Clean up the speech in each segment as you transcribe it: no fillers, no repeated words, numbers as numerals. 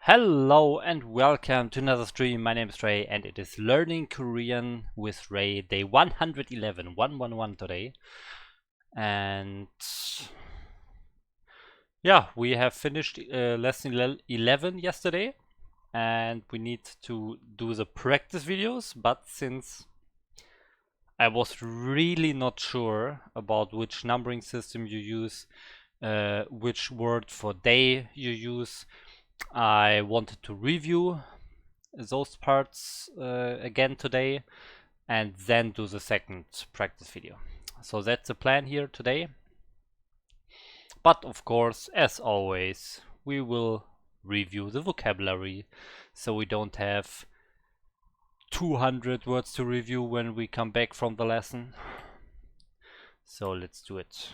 Hello and welcome to another stream. My name is Ray and it is Learning Korean with Ray, day 111, 111 today. And yeah, we have finished lesson 11 yesterday and we need to do the practice videos, but since I was really not sure about which numbering system you use, which word for day you use, I wanted to review those parts again today and then do the second practice video. So that's the plan here today. But of course, as always, we will review the vocabulary so we don't have 200 words to review when we come back from the lesson. So let's do it.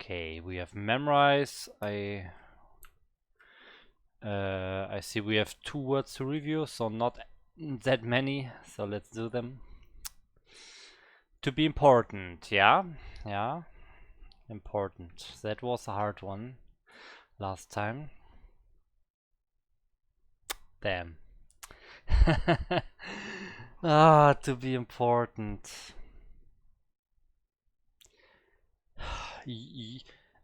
Okay, we have memorize. I see we have 2 words to review, so not that many, so let's do them. To be important, yeah, important. That was a hard one last time. Damn. To be important.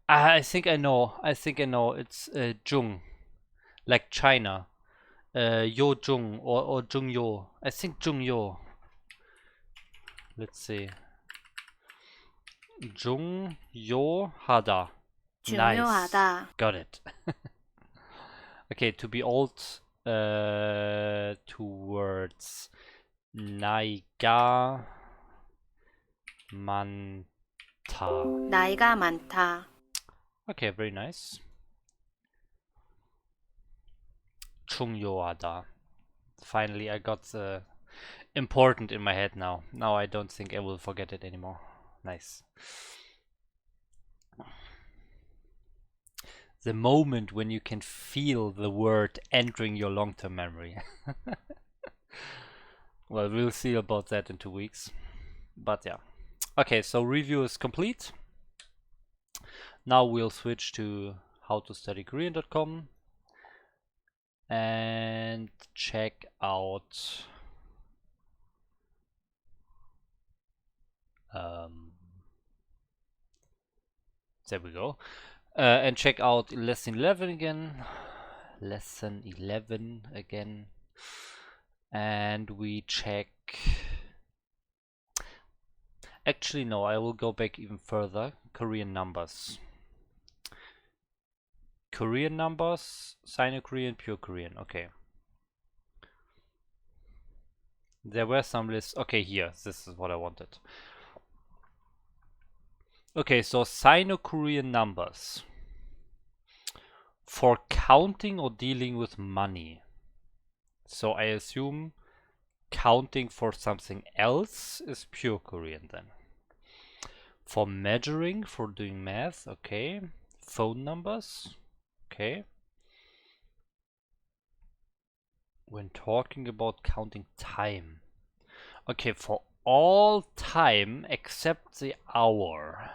I think I know. It's Jung, like China. Yo Jung or Jung Yo. I think Jung Yo. Let's see. Jung Yo Hada. Nice. 중요하다. Got it. Okay, to be old, 2 words. 나이가 많다. 나이가 많다. Okay, very nice. 중요하다. Finally, I got the important in my head now. Now I don't think I will forget it anymore. Nice. The moment when you can feel the word entering your long-term memory. Well, we'll see about that in 2 weeks. But yeah. Okay, so review is complete. Now we'll switch to howtostudykorean.com and check out there we go. And check out lesson 11 again. Lesson 11 again. And we check. Actually, no, I will go back even further. Korean numbers. Korean numbers, Sino-Korean, pure Korean. Okay. There were some lists. Okay, here. This is what I wanted. Okay, so Sino-Korean numbers. For counting or dealing with money. So I assume counting for something else is pure Korean then. For measuring, for doing math, okay. Phone numbers, okay. When talking about counting time. Okay, for all time except the hour.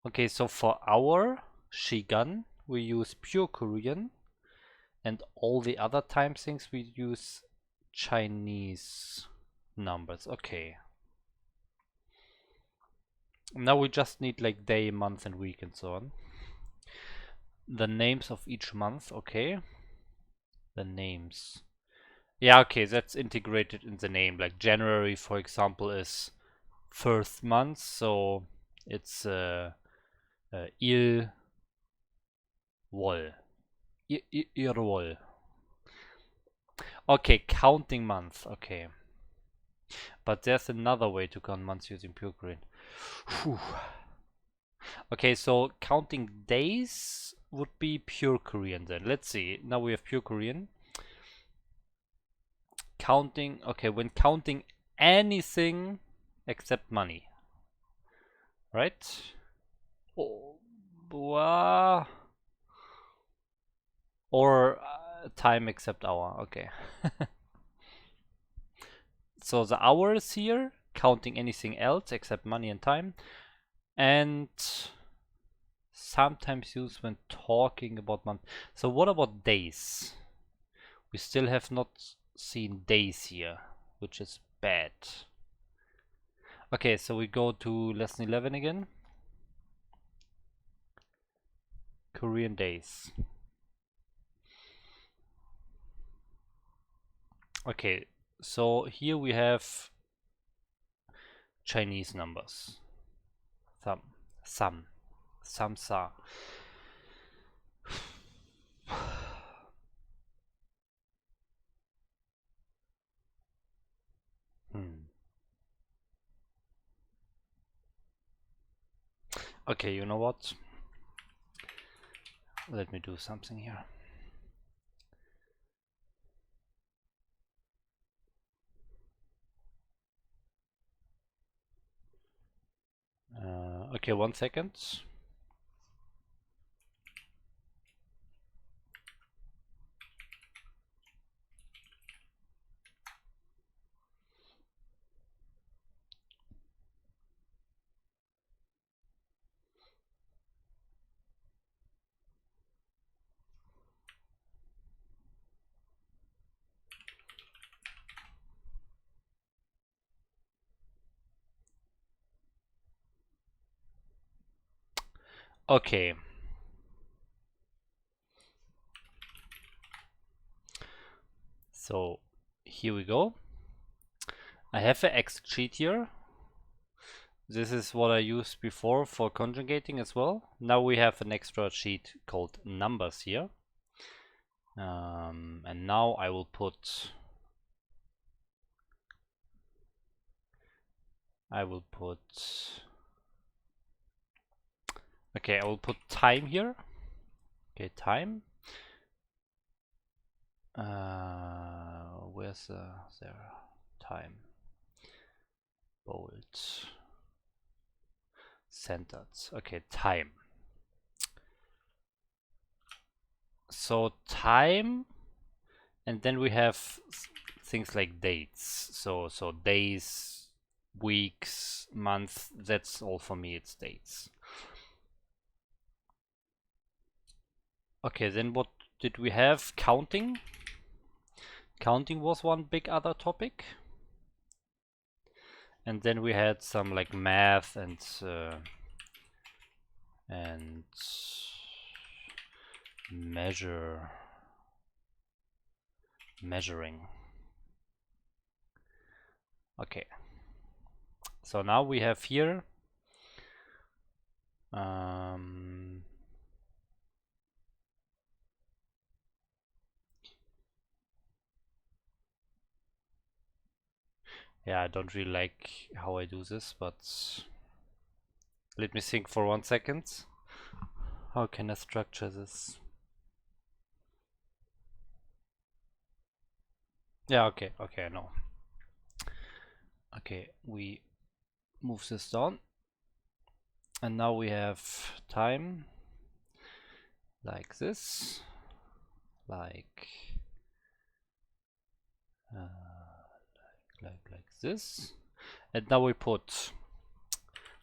Okay, so for hour, 시간, we use pure Korean. And all the other time things we use Chinese numbers. Okay. Now we just need like day, month and week and so on. The names of each month, okay. The names. Yeah, okay, that's integrated in the name. Like January, for example, is first month, so it's Il Wol. Irwol. Okay, counting month, okay. But there's another way to count months using pure Korean. Whew. Okay, so counting days would be pure Korean then. Let's see. Now we have pure Korean. Counting, okay, when counting anything except money. Right? Oh, or time except hour, okay. So the hours here, counting anything else except money and time. And sometimes used when talking about month. So what about days? We still have not seen days here, which is bad. Okay, so we go to lesson 11 again. Korean days. Okay, so here we have Chinese numbers. Samsa. Okay, you know what? Let me do something here. Okay, 1 second. Okay. So here we go. I have an Excel sheet here. This is what I used before for conjugating as well. Now we have an extra sheet called numbers here. And now I will put okay, I will put time here. Okay, time. Where's there? Time. Bold. Centered. Okay, time. So time, and then we have things like dates. So days, weeks, months. That's all for me. It's dates. Okay, then what did we have? Counting. Counting was one big other topic. And then we had some like math and measuring. Okay. So now we have here yeah, I don't really like how I do this, but let me think for 1 second. How can I structure this? Yeah, okay, I know. Okay, we move this down. And now we have time like this, like this. And now we put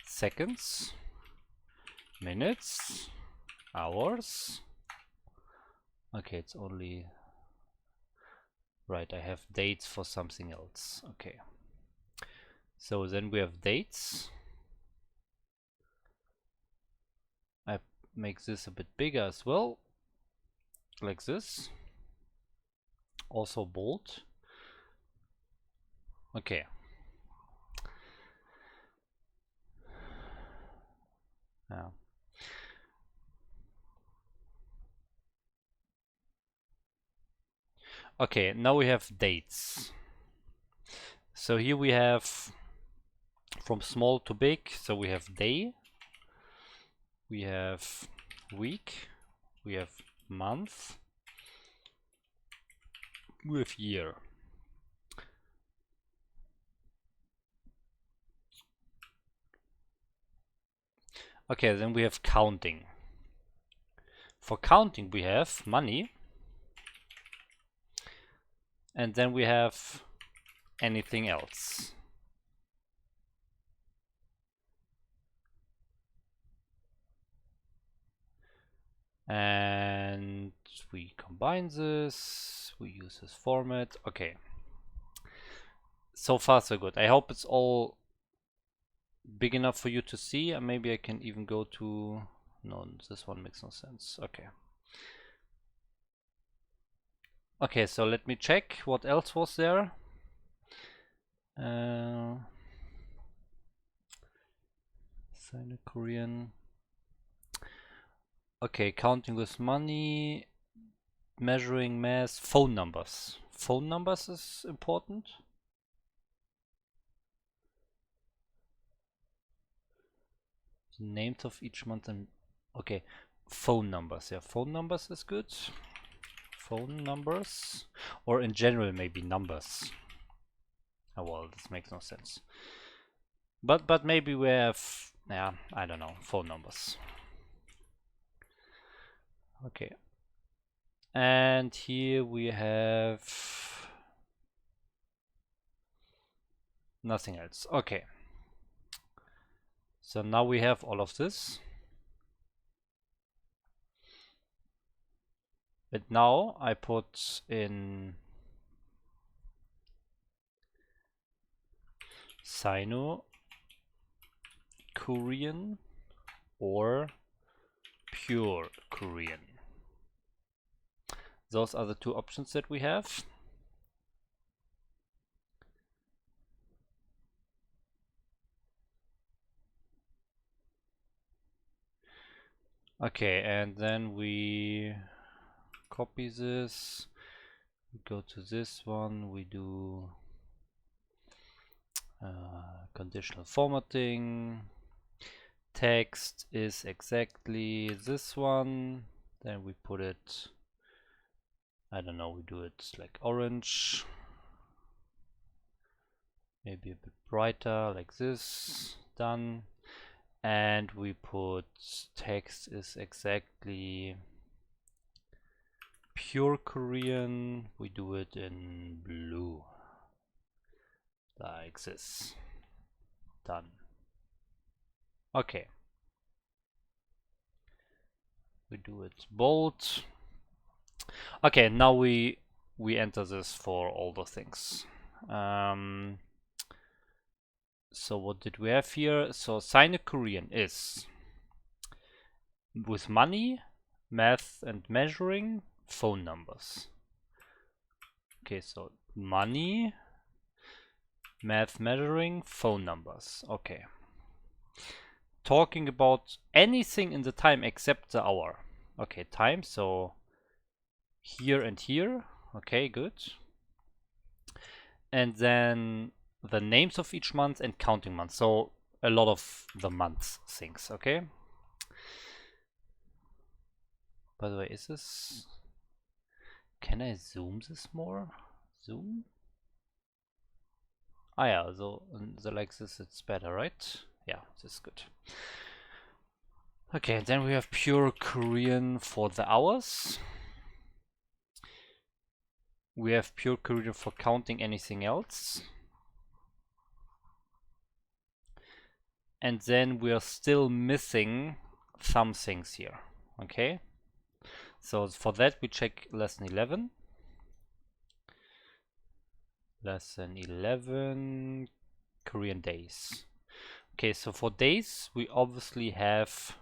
seconds, minutes, hours. Okay, it's only right. I have dates for something else. Okay. So then we have dates. I make this a bit bigger as well, like this. Also bold. Okay. Yeah. Okay, now we have dates. So here we have from small to big. So we have day, we have week, we have month, we have year. Okay, then we have counting. For counting we have money, and then we have anything else. And we combine this, we use this format. Okay. So far so good. I hope it's all big enough for you to see, and maybe I can even go to, no, this one makes no sense. Okay. Okay, so let me check what else was there. Sino-Korean. Okay, counting with money, measuring mass, phone numbers. Phone numbers is important. Names of each month and okay, phone numbers. Yeah, phone numbers is good. Phone numbers, or in general maybe numbers. Oh well, this makes no sense. But maybe we have, yeah, I don't know, phone numbers. Okay. And here we have nothing else. Okay. So now we have all of this. And now I put in Sino-Korean or pure Korean. Those are the two options that we have. Okay, and then we copy this, we go to this one, we do conditional formatting. Text is exactly this one. Then we put it, I don't know, we do it like orange. Maybe a bit brighter like this. Done. And we put text is exactly pure Korean. We do it in blue. Like this. Done. Okay. We do it bold. Okay, now we enter this for all the things. So what did we have here? So Sino-Korean is with money, math and measuring, phone numbers. Okay, so money, math, measuring, phone numbers. Okay. Talking about anything in the time except the hour. Okay, time, so here and here. Okay, good. And then the names of each month and counting months. So a lot of the months things, okay? By the way, is this... Can I zoom this more? Zoom? Ah yeah, so like this it's better, right? Yeah, this is good. Okay, then we have pure Korean for the hours. We have pure Korean for counting anything else. And then we are still missing some things here, okay? So for that we check lesson 11. Lesson 11, Korean days. Okay, so for days we obviously have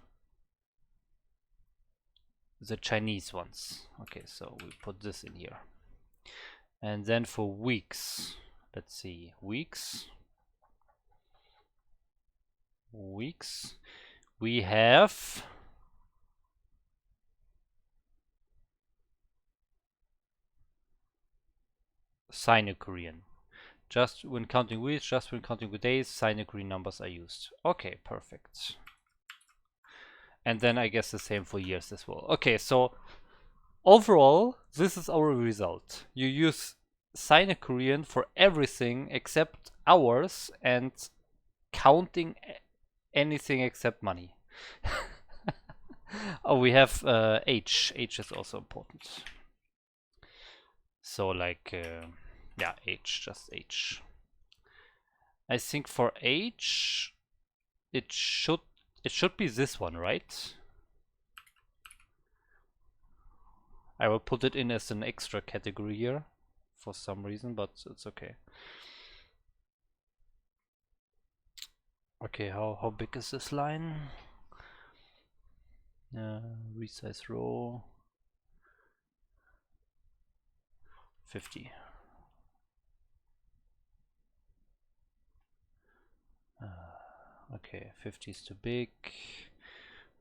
the Chinese ones. Okay, so we put this in here. And then for weeks, let's see, weeks, we have Sino-Korean. Just when counting weeks, just when counting the days, Sino-Korean numbers are used. Okay, perfect. And then I guess the same for years as well. Okay, so overall, this is our result. You use Sino-Korean for everything except hours and counting anything except money. Oh, we have H. H is also important. So like, yeah, H, just H. I think for H, it should be this one, right? I will put it in as an extra category here for some reason, but it's okay. Okay, how big is this line? Resize row 50. Okay, 50 is too big.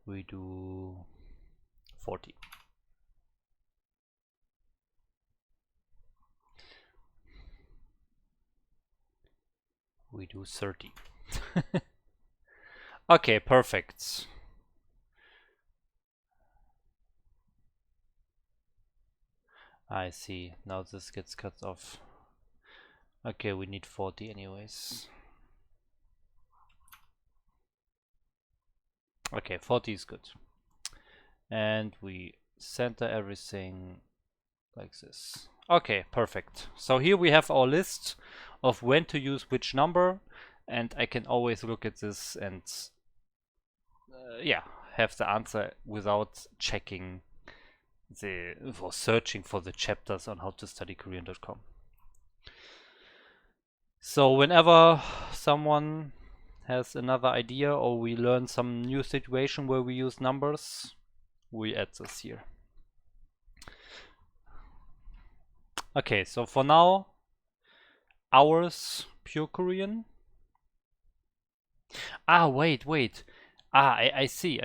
We do 40. We do 30. Okay, perfect. I see. Now this gets cut off. Okay, we need 40 anyways. Okay, 40 is good. And we center everything like this. Okay, perfect. So here we have our list of when to use which number, and I can always look at this and yeah, have the answer without checking or searching for the chapters on howtostudykorean.com. So whenever someone has another idea or we learn some new situation where we use numbers, we add this here. Okay, so for now, hours, pure Korean. Ah, wait. Ah, I see.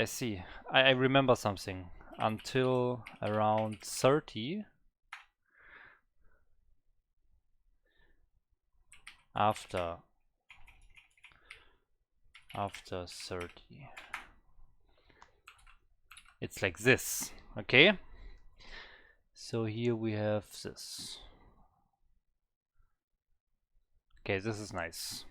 I remember something. Until around 30. After 30. It's like this, okay? So here we have this. Okay, this is nice.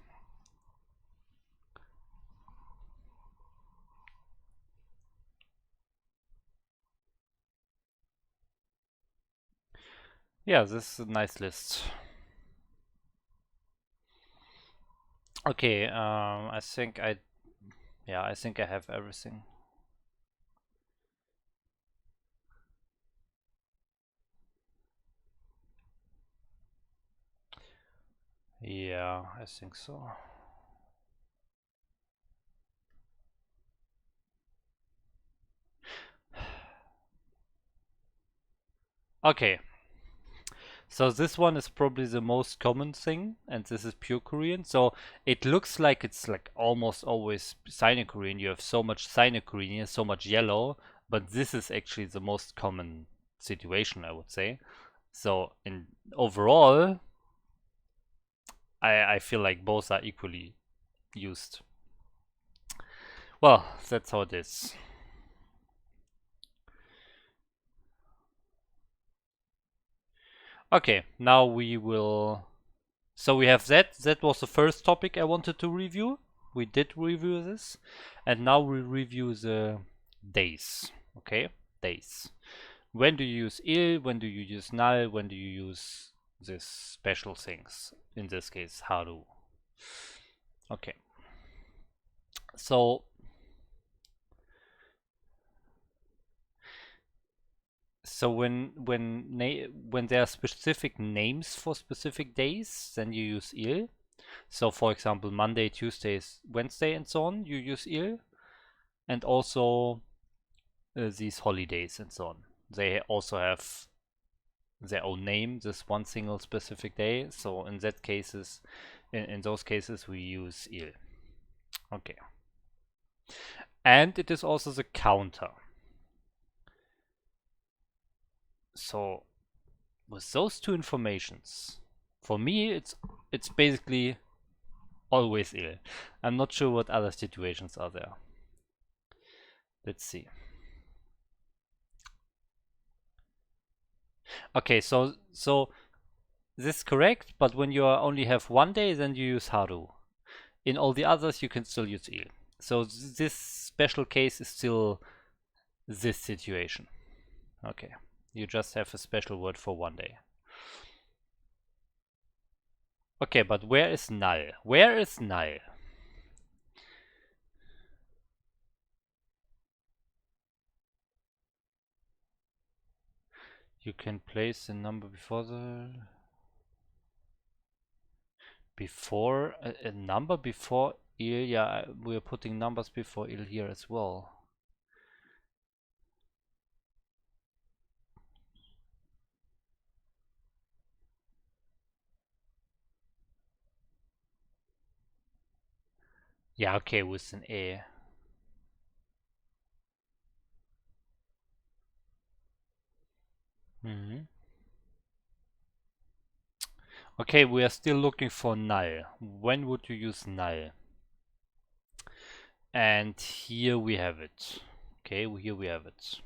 Yeah, this is a nice list. Okay, I think I have everything. Yeah, I think so. Okay. So this one is probably the most common thing, and this is pure Korean. So it looks like it's like almost always Sino-Korean. You have so much Sino-Korean, so much yellow, but this is actually the most common situation, I would say. So in overall, I feel like both are equally used. Well, that's how it is. Okay, now we will. So we have that. That was the first topic I wanted to review. We did review this, and now we review the days. Okay, days. When do you use il? When do you use null? When do you use these special things? In this case, haru. Okay. So when there are specific names for specific days, then you use il. So for example, Monday, Tuesday, Wednesday, and so on, you use il. And also these holidays and so on. They also have their own name, this one single specific day. So in that cases, in those cases, we use il. Okay. And it is also the counter. So with those two informations, for me, it's basically always il. I'm not sure what other situations are there. Let's see. Okay, so this is correct, but when you only have one day, then you use haru. In all the others, you can still use il. So this special case is still this situation. Okay, you just have a special word for one day. Okay, but where is null? Where is null? You can place the number before a number before il. Yeah, we're putting numbers before il here as well. Yeah, okay, with an a. Okay, we are still looking for null. When would you use null? And here we have it. Okay, here we have it.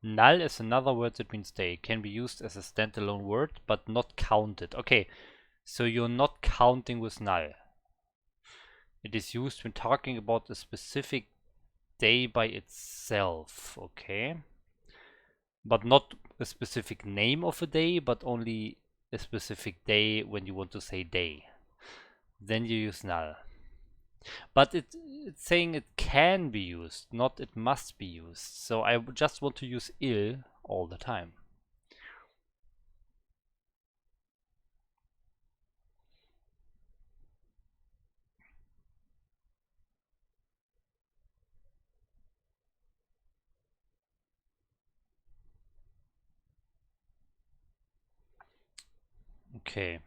Null is another word that means day. Can be used as a standalone word, but not counted. Okay, so you're not counting with null. It is used when talking about a specific day by itself, okay? But not a specific name of a day, but only a specific day when you want to say day. Then you use null. But it's saying it can be used, not it must be used. So I just want to use il all the time. Okay.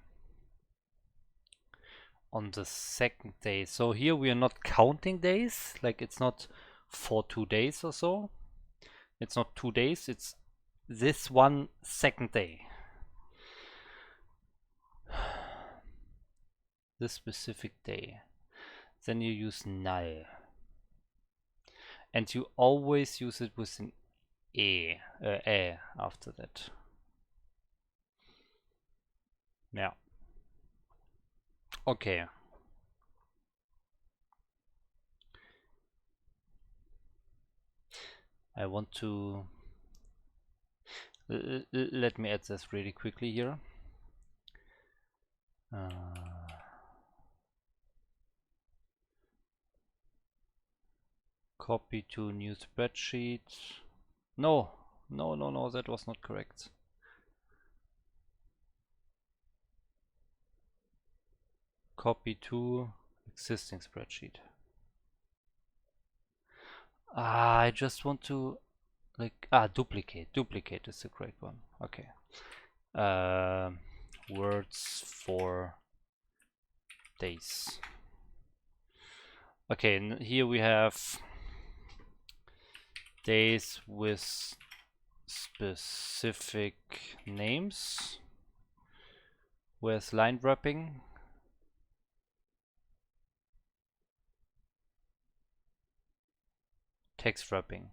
On the second day. So here we are not counting days, like it's not for 2 days or so. It's not 2 days, it's this one second day. This specific day. Then you use null. And you always use it with an e after that. Yeah. Okay. I want to let me add this really quickly here. Copy to new spreadsheet. No, that was not correct. Copy to existing spreadsheet. I just want to duplicate. Duplicate is the correct one. Okay. Words for days. Okay, and here we have days with specific names. Where's line wrapping? Text wrapping.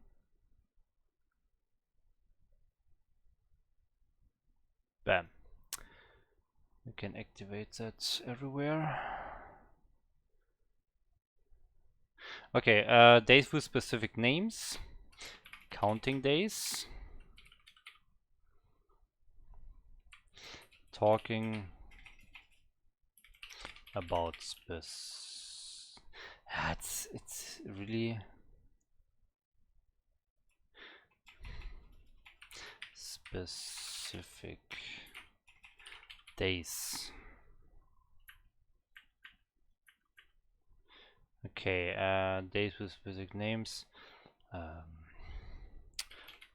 Bam. We can activate that everywhere. Okay, days with specific names. Counting days. Talking about it's really specific days. Okay, days with specific names.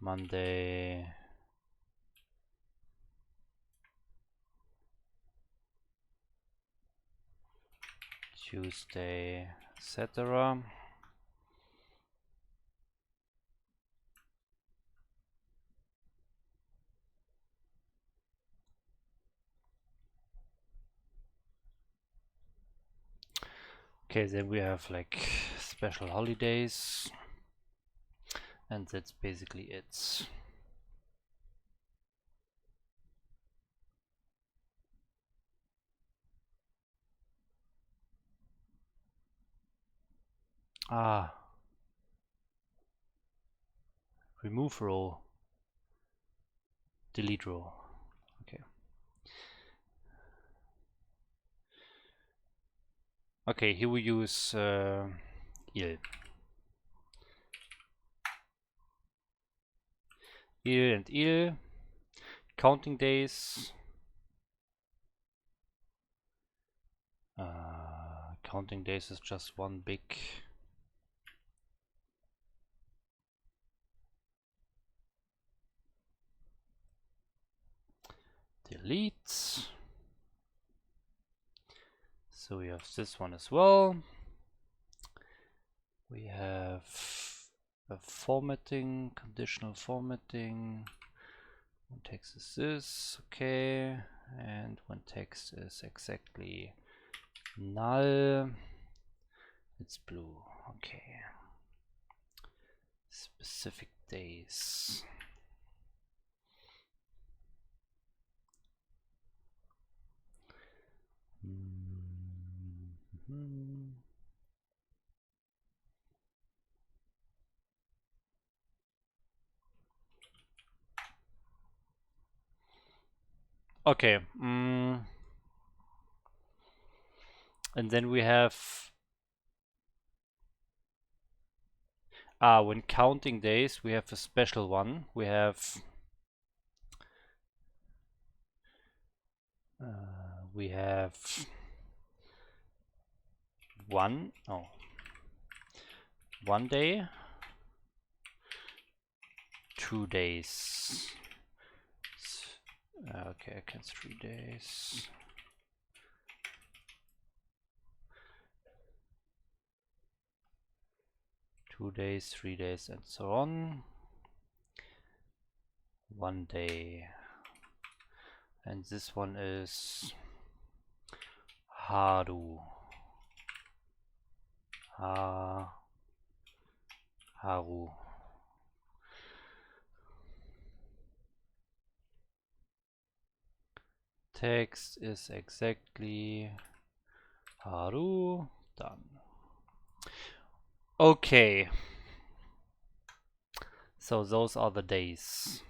Monday, Tuesday, etc. Okay, then we have like special holidays, and that's basically it. Remove row, delete row. Okay. Okay, here we use il. Il and il. Counting days. Counting days is just one big delete. So we have this one as well. We have a formatting, conditional formatting. One text is this, okay, and one text is exactly null. It's blue, okay. Specific days. Okay. And then we have when counting days, we have a special one. We have one day, 2 days. Okay, I can 3 days. Two days, 3 days, and so on. 1 day. And this one is Haru. Haru. Text is exactly Haru. Done. Okay. So those are the days.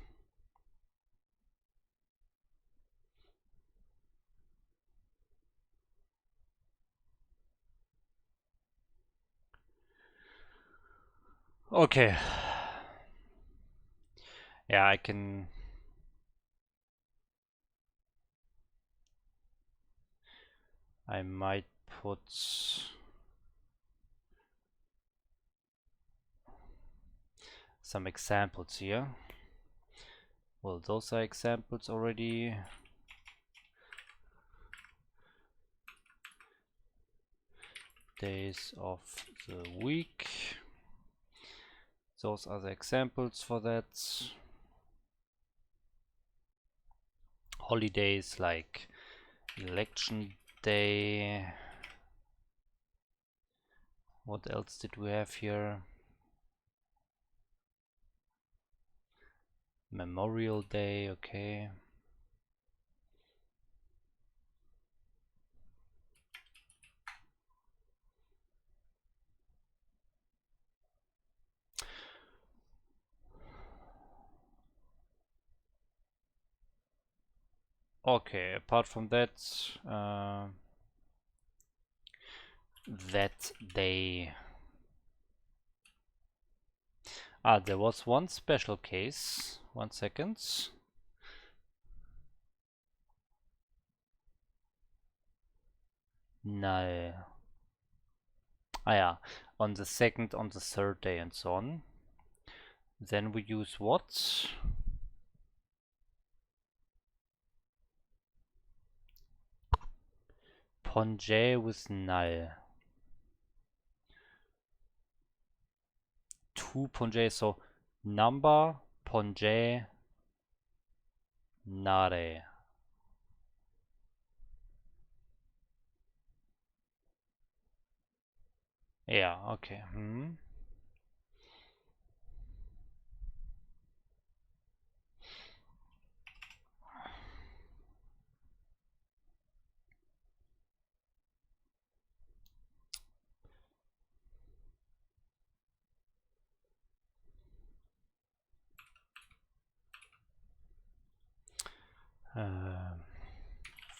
Okay. Yeah, I might put some examples here. Well, those are examples already. Days of the week. Those are the examples for that. Holidays like election day. What else did we have here? Memorial Day, okay. Okay, apart from that, that day. There was one special case. 1 second. No. Yeah, on the second, on the third day, and so on. Then we use what? Ponge with null. 2 ponge, so number ponge nare. Yeah, okay.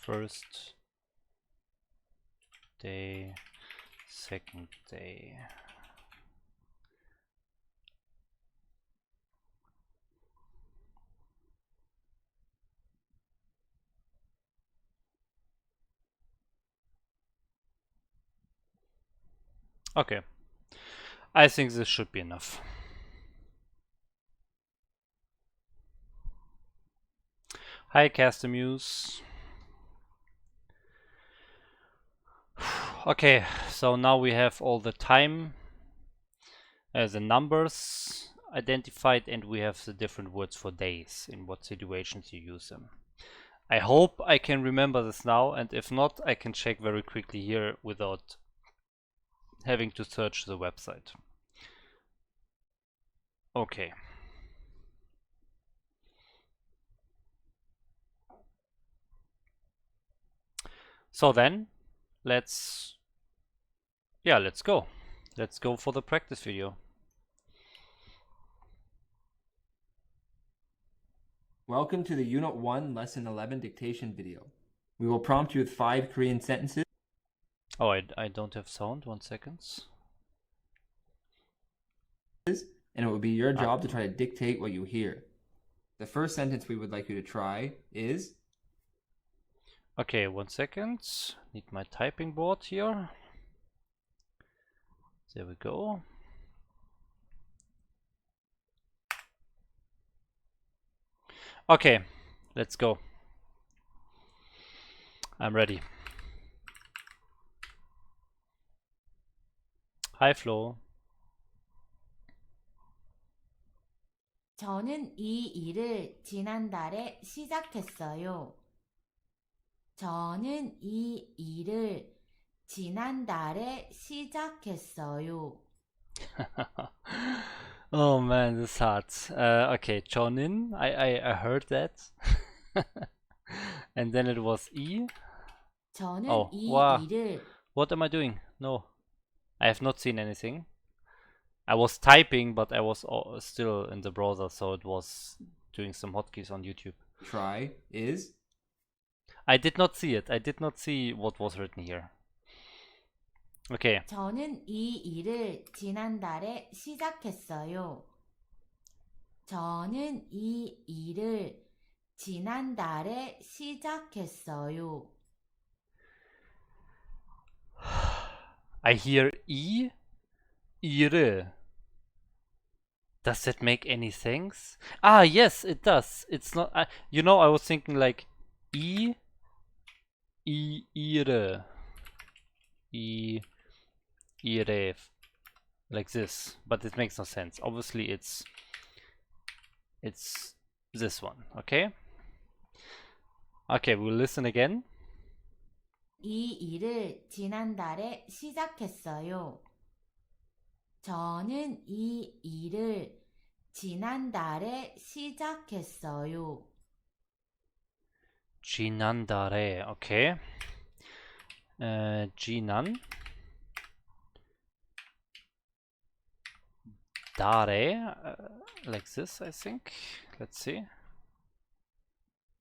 First day, second day. Okay. I think this should be enough. Hi, Castamuse. Okay, so now we have all the time, the numbers identified, and we have the different words for days, in what situations you use them. I hope I can remember this now, and if not, I can check very quickly here without having to search the website. Okay. So then, let's go. Let's go for the practice video. Welcome to the Unit 1 Lesson 11 dictation video. We will prompt you with 5 Korean sentences. Oh, I don't have sound. 1 second. And it will be your job to try to dictate what you hear. The first sentence we would like you to try is... Okay, 1 second. Need my typing board here. There we go. Okay, let's go. I'm ready. Hi, Flo. 저는 이 일을 지난달에 시작했어요. 저는 이 일을 지난달에 시작했어요. Oh man, this is hard. Okay, Chonin, I heard that. And then it was E. 저는 Oh, 이 wow. 일을 What am I doing? No, I have not seen anything. I was typing, but I was still in the browser, so it was doing some hotkeys on YouTube. Try is... I did not see it. I did not see what was written here. Okay. 저는 이 일을 지난달에 시작했어요. 저는 이 일을 지난달에 시작했어요. I hear E, ihre. Does that make any sense? Ah, yes, it does. It's not. You know, I was thinking like E, ihre, ihre, like this, but it makes no sense. Obviously, it's this one. Okay. Okay, we'll listen again. 이 일을 지난달에 시작했어요. 저는 이 일을 지난달에 시작했어요. 지난달에. Okay. 지난 달에, like this, I think. Let's see.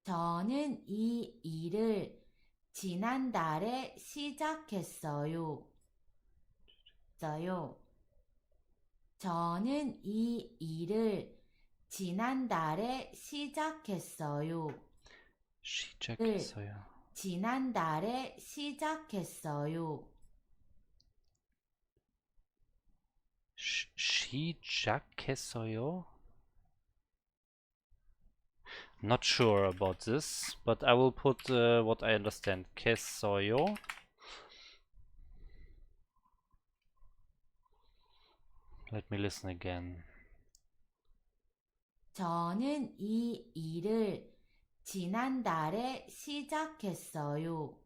저는 이 일을 지난달에 시작했어요. 저는 이 일을 지난달에 시작했어요. 시작했어요. 지난달에 시작했어요. 시작했어요? Not sure about this, but I will put what I understand. 했어요. Let me listen again. 저는 이 일을 지난달에 시작했어요.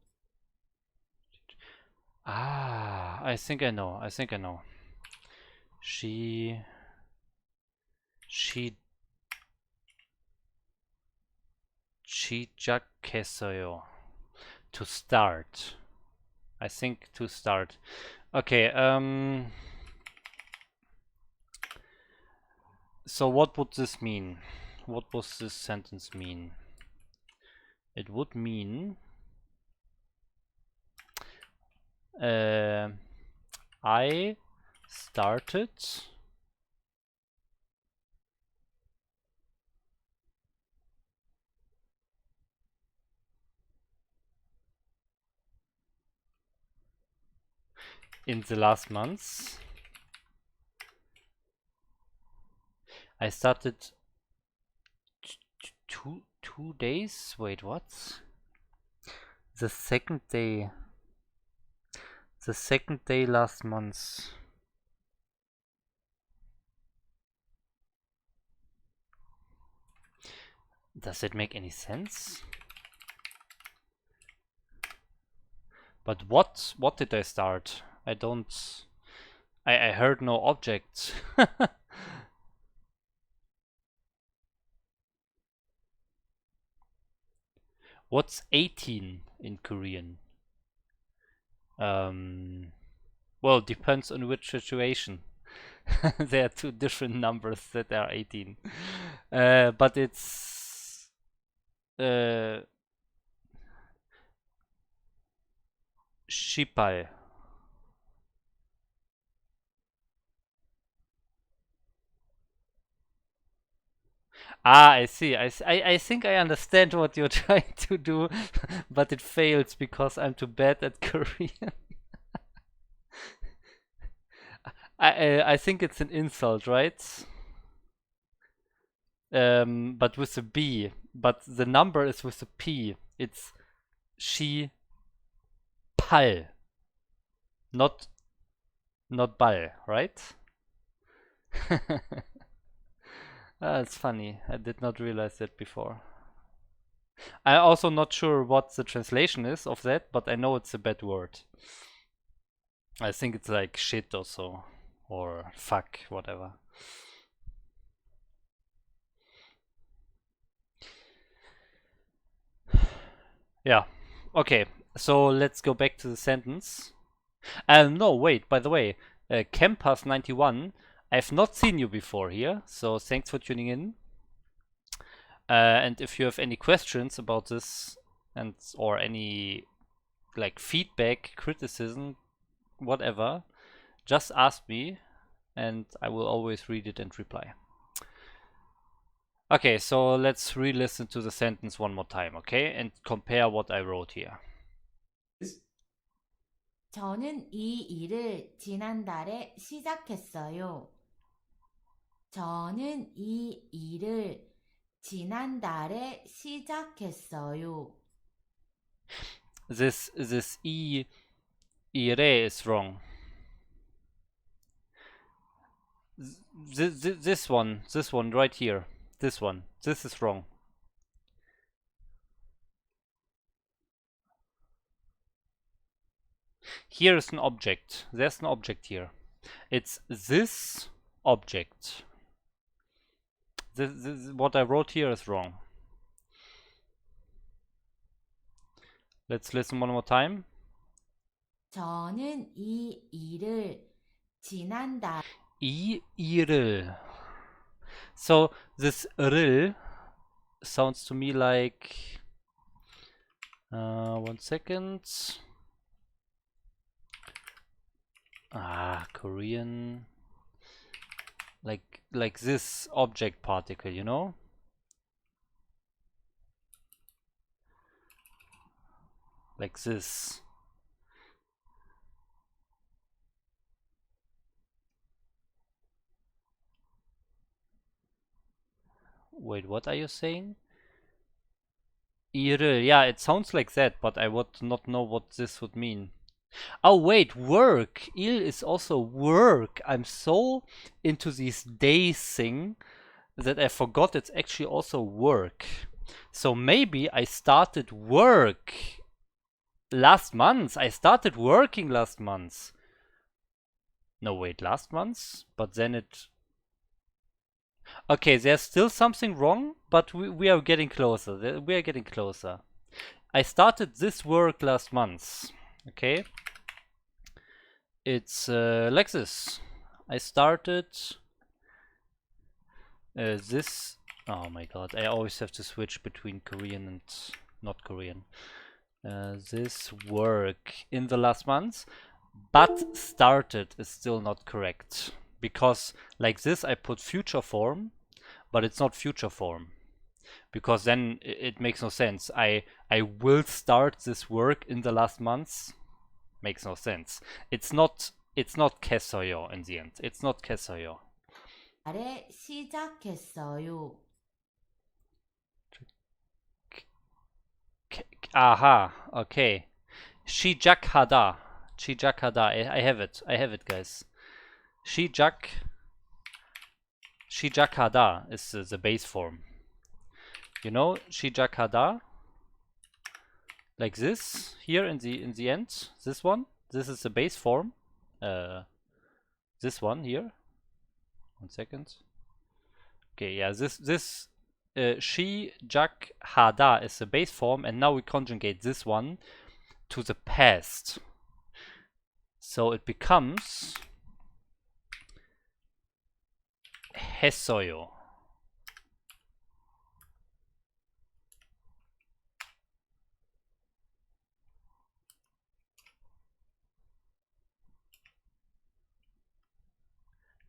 Ah, I think I know. 시작했어요. To start. I think to start. Okay, so what would this mean? What does this sentence mean? It would mean I started in the last months. I started 2 days. Wait, what? The second day. The second day last month. Does it make any sense? But what did I start? I don't... I heard no objects. What's 18 in Korean? Well, depends on which situation. There are two different numbers that are 18. But it's... Shipal. Ah, I see. I think I understand what you're trying to do, but it fails because I'm too bad at Korean. I think it's an insult, right? But with a B. But the number is with a P. It's she pal, not bal, right? It's funny. I did not realize that before. I'm also not sure what the translation is of that, but I know it's a bad word. I think it's like shit or so, or fuck, whatever. Yeah, okay, so let's go back to the sentence. No, wait, by the way, Campus91, I've not seen you before here, so thanks for tuning in. And if you have any questions about this and or any like feedback, criticism, whatever, just ask me and I will always read it and reply. Okay, so let's re-listen to the sentence one more time, okay? And compare what I wrote here. 저는 이 일을 지난달에 시작했어요. 저는 이 일을 지난달에 시작했어요. This ire is wrong. This one right here. This is wrong. Here is an object. There's an object here. It's this object. This what I wrote here is wrong. Let's listen one more time. 저는 이 일을 지난달 이 일을. So this 를 sounds to me like 1 second. Korean, like this object particle, you know? Like this. Wait, what are you saying? 일을. Yeah, it sounds like that, but I would not know what this would mean. Oh wait, work. Il is also work. I'm so into these days thing that I forgot it's actually also work. So maybe I started work last month. I started working last month. No, wait, last month? But then it... Okay, there's still something wrong, but we are getting closer. We are getting closer. I started this work last month. Okay, it's like this. I started this. Oh my god, I always have to switch between Korean and not Korean. This work in the last month, but started is still not correct because like this I put future form, but it's not future form because then it makes no sense. I will start this work in the last month. makes no sense. It's not kessoyo in the end. It's not kessoyo. 달에 시작했어요. Aha, okay. Shijakhada. I have it. I have it, guys. Shijakhada is the base form. You know, Shijakhada, like this here in the end. This one. This is the base form. This one here. 1 second. Okay, yeah. This Shijakhada is the base form, and now we conjugate this one to the past. So it becomes Hesoyo.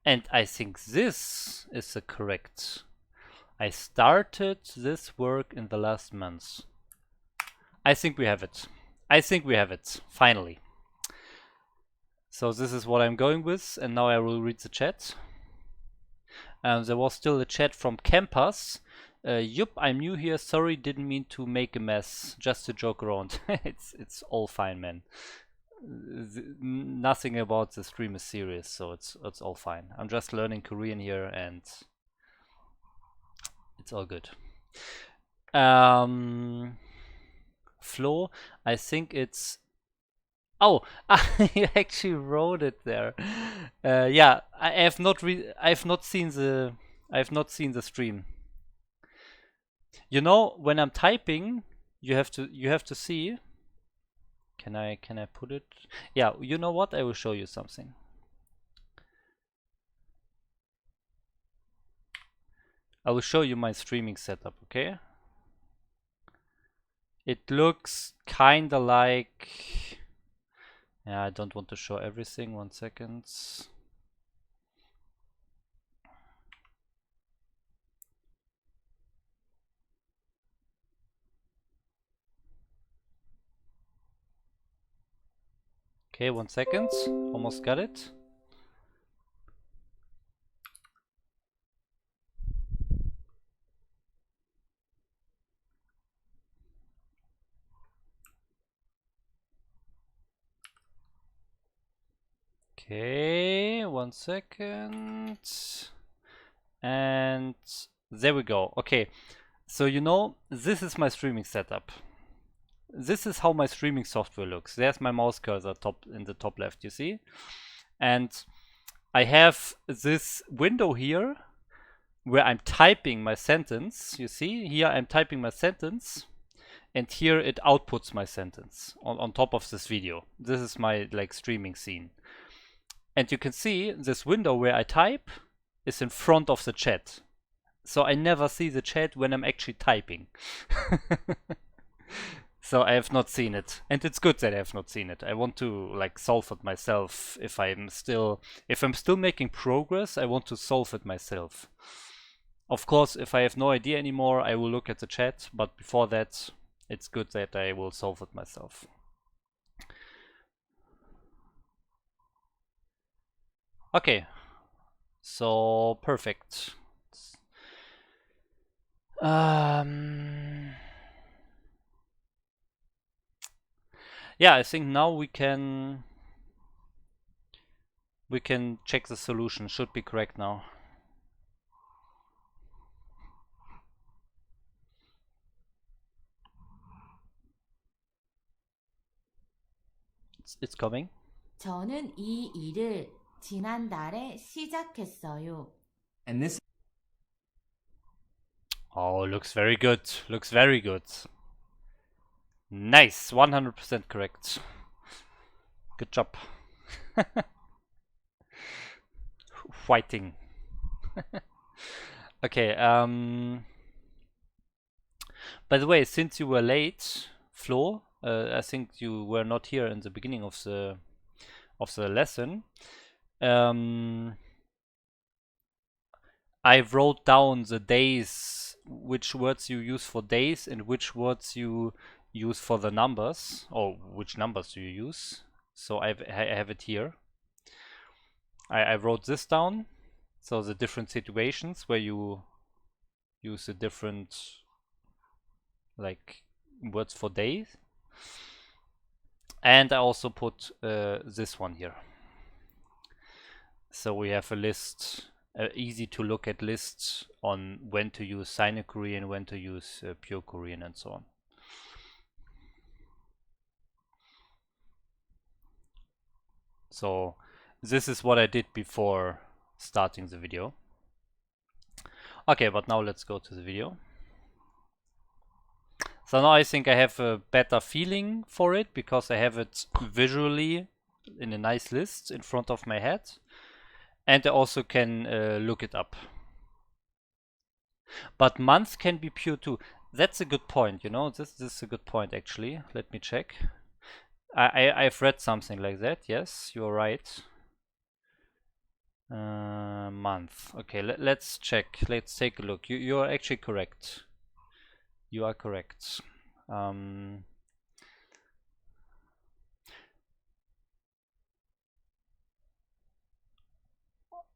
And I think this is the correct. I started this work in the last month. I think we have it. I think we have it, finally. So this is what I'm going with, and now I will read the chat. There was still a chat from Campus. Yup, I'm new here. Sorry, didn't mean to make a mess. Just to joke around. It's all fine, man. Nothing about the stream is serious, so it's all fine. I'm just learning Korean here, and it's all good. Flo, I think it's. Oh, you actually wrote it there. Yeah, I have not seen the stream. You know, when I'm typing, you have to see. Can I put it? Yeah, you know what? I will show you something. I will show you my streaming setup, okay? It looks kinda like. Yeah, I don't want to show everything. 1 second. Okay, 1 second. Almost got it. Okay, 1 second. And there we go. Okay, so you know, this is my streaming setup. This is how my streaming software looks. There's my mouse cursor in the top left, you see? And I have this window here where I'm typing my sentence. You see, here I'm typing my sentence, and here it outputs my sentence on top of this video. This is my like streaming scene. And you can see this window where I type is in front of the chat. So I never see the chat when I'm actually typing. So I have not seen it, and it's good that I have not seen it. I want to like solve it myself. If I'm still making progress, I want to solve it myself. Of course, if I have no idea anymore, I will look at the chat, but before that, it's good that I will solve it myself. Okay, so perfect. Yeah, I think now we can check the solution. Should be correct now. It's coming. 저는 이 일을 지난달에 시작했어요. And this. Oh, looks very good. Looks very good. Nice, 100% correct. Good job. Fighting. Okay, by the way, since you were late, Flo, I think you were not here in the beginning of the lesson. I wrote down the days, which words you use for days and which words you use for the numbers, or which numbers do you use. So I have it here. I wrote this down. So the different situations where you use the different like words for days. And I also put this one here. So we have a list, easy to look at list on when to use Sino-Korean, when to use pure Korean, and so on. So this is what I did before starting the video. Okay, but now let's go to the video. So now I think I have a better feeling for it because I have it visually in a nice list in front of my head. And I also can look it up. But month can be pure too. That's a good point, you know. This is a good point actually. Let me check. I've read something like that. Yes, you're right. Month. Okay, let's check. Let's take a look. You're actually correct. You are correct.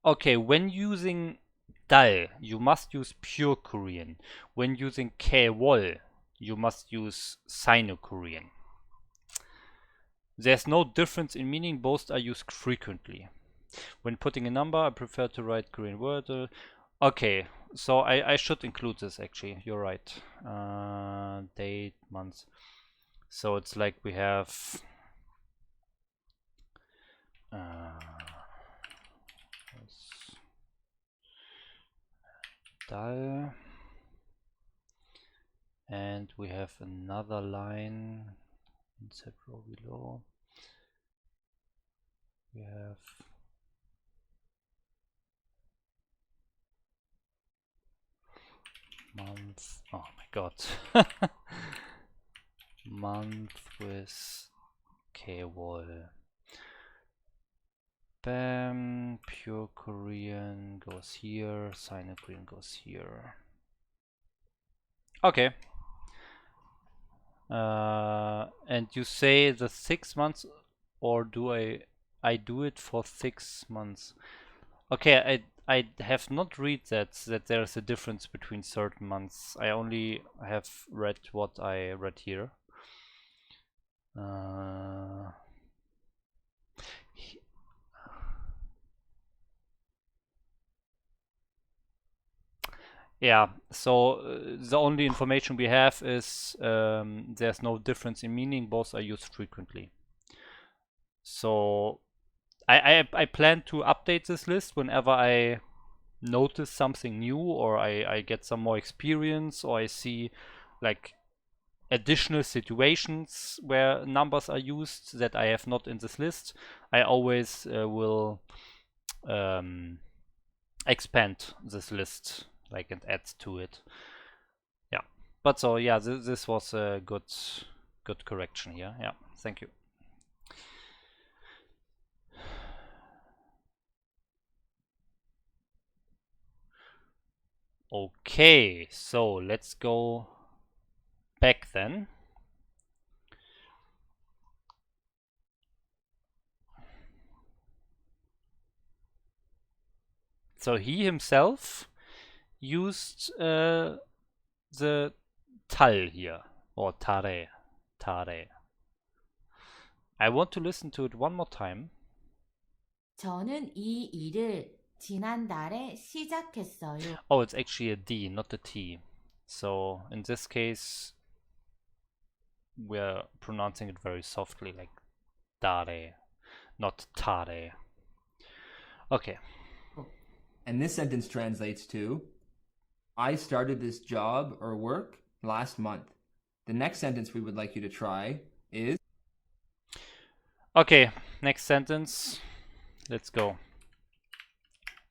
Okay, when using dal, you must use pure Korean. When using Kaewol, you must use Sino-Korean. There's no difference in meaning, both are used frequently. When putting a number, I prefer to write Korean word. Okay, so I should include this actually, you're right. Date, month. So it's like we have dal, and we have another line inside row below. We have month. Oh my god. Month with K-wall. Bam. Pure Korean goes here. Sino-Korean goes here. Okay. And you say the 6 months, or do I do it for 6 months? Okay, I have not read that there's a difference between certain months. I only have read what I read here. Yeah, so the only information we have is there's no difference in meaning, both are used frequently. So I plan to update this list whenever I notice something new, or I get some more experience, or I see like additional situations where numbers are used that I have not in this list. I always will expand this list, like, and add to it. Yeah, but so yeah, this was a good correction here. Yeah, thank you. Okay, so let's go back then. So he himself used the tal here, or tare. I want to listen to it one more time. 저는 이 일을 지난달에 시작했어요. Oh, it's actually a D, not a T. So in this case, we're pronouncing it very softly, like dare, not tare. Okay. And this sentence translates to, I started this job or work last month. The next sentence we would like you to try is... Okay, next sentence. Let's go.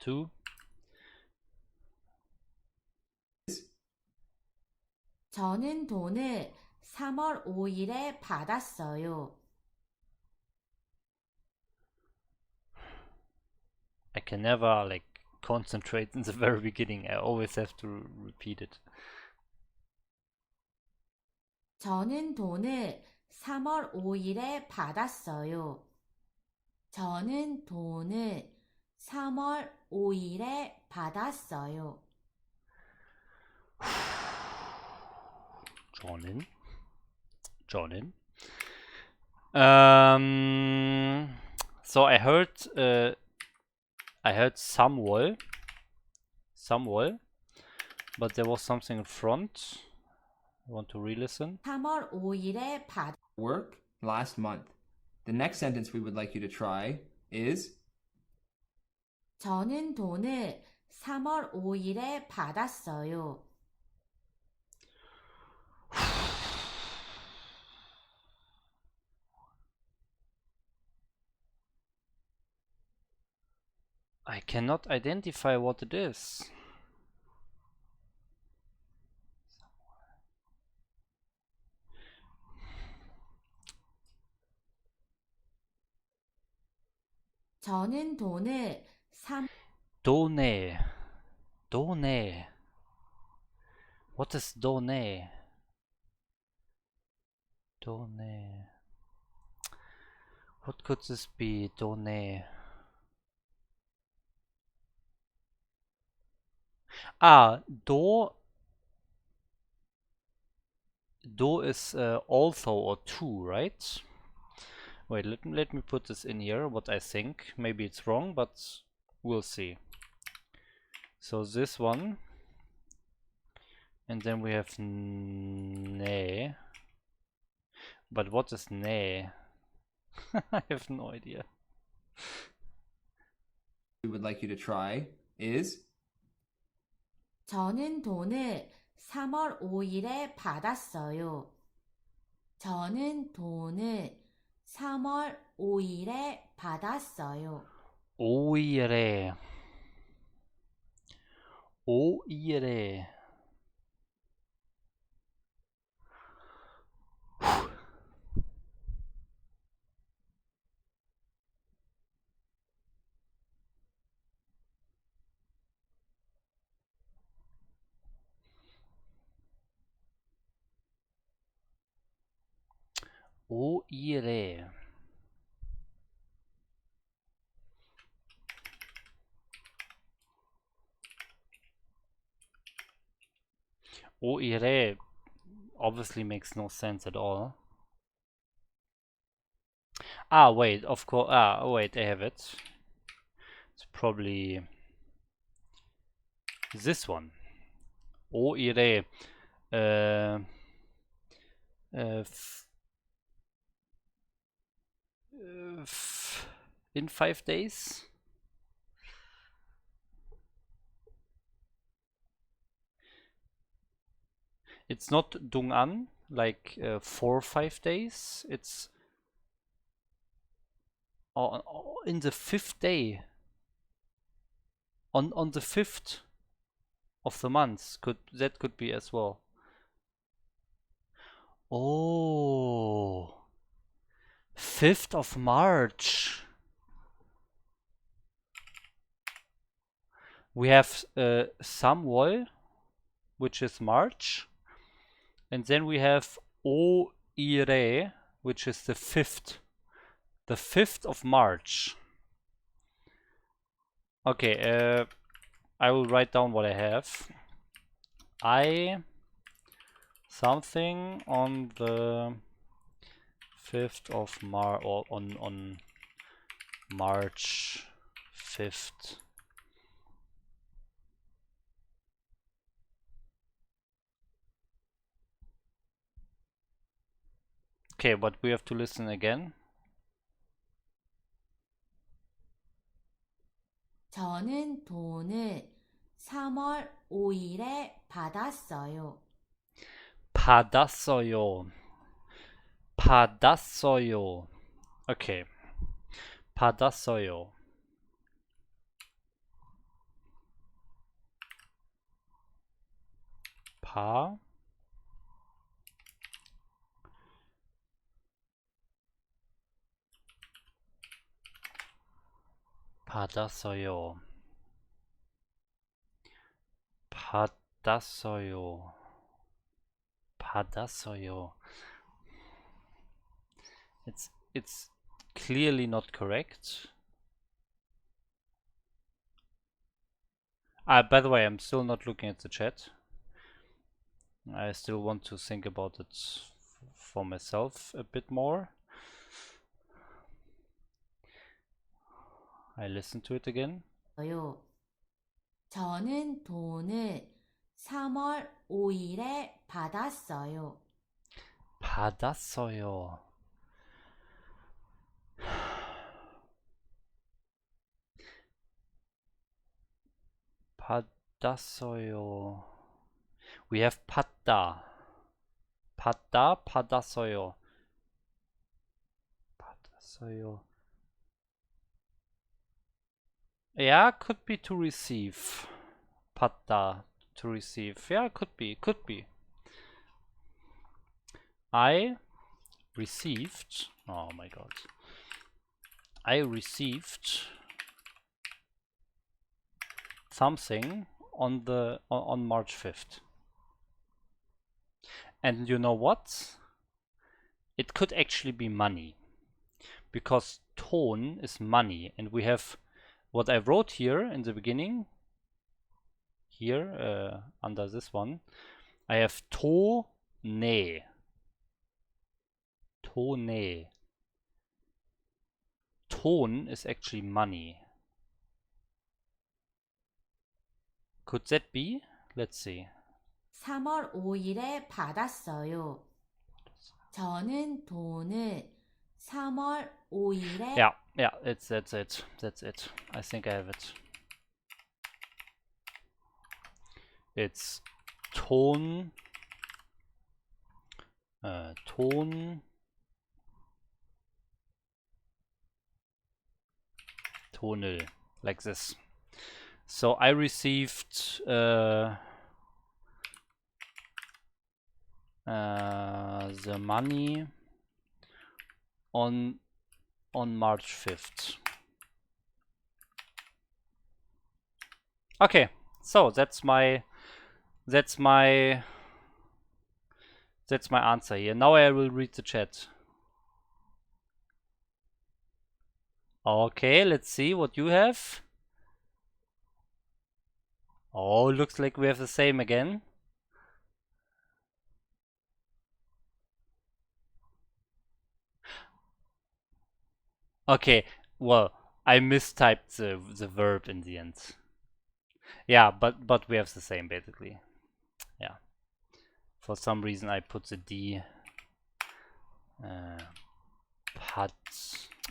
2. 저는 돈을 3월 5일에 받았어요. I can never like concentrate in the very beginning. I always have to repeat it. 저는 돈을 3월 5일에 받았어요. 저는 돈을 3월 5일에 받았어요. Jonin. So I heard Samuel, but there was something in front. I want to re-listen. 3월 5일에 Work last month. The next sentence we would like you to try is 저는 돈을 3월 5일에 받았어요. I cannot identify what it is. 저는 돈을 Done. Done. What is done? Done. What could this be? Done. Ah, do. Do is also or to, right? Wait, let me put this in here, what I think. Maybe it's wrong, but we'll see. So this one. And then we have ne. But what is ne? I have no idea. we would like you to try is 저는 돈을 3월 5일에 받았어요. 저는 돈을 3월 5일에 받았어요. 오이레. 오이레. 오이레. 오이레 obviously makes no sense at all. Ah, wait, of course. Ah, wait, I have it. It's probably this one. 오이레. Uh, in 5 days. It's not Dong'an, like 4 or 5 days. It's in the 5th day. On the 5th of the month. That could be as well. Oh, 5th of March. We have Samwol, which is March. And then we have O-Ire, which is the 5th. The 5th of March. Okay, I will write down what I have. Something on the 5th of March, or on March 5th. Okay, but we have to listen again. 저는 돈을 3월 5일에 받았어요. 받았어요. 받았어요. Okay. 받았어요. 받았어요. 받았어요. 받았어요. It's clearly not correct. By the way, I'm still not looking at the chat. I still want to think about it for myself a bit more. I listen to it again. 저는 돈을 3월 5일에 받았어요. 받았어요. 받았어요. We have 받다. 받다, 받았어요. 받았어요. Yeah, could be to receive. 받다, to receive. Yeah, could be, could be. I received, oh my god. I received something on March 5th. And you know what? It could actually be money, because ton is money, and we have what I wrote here in the beginning. Here under this one, I have to ne. Tone. Ton is actually money. Could that be? Let's see. 3월 5일에 받았어요. 저는 돈을 3월 5일에 Yeah, that's it. That's it. I think I have it. It's ton. Tonel, like this. So I received the money on March 5th. Okay, so that's my answer here. Now I will read the chat. Okay, let's see what you have. Oh, looks like we have the same again. Okay, well, I mistyped the verb in the end. Yeah, but we have the same basically. Yeah. For some reason I put the D. Pad.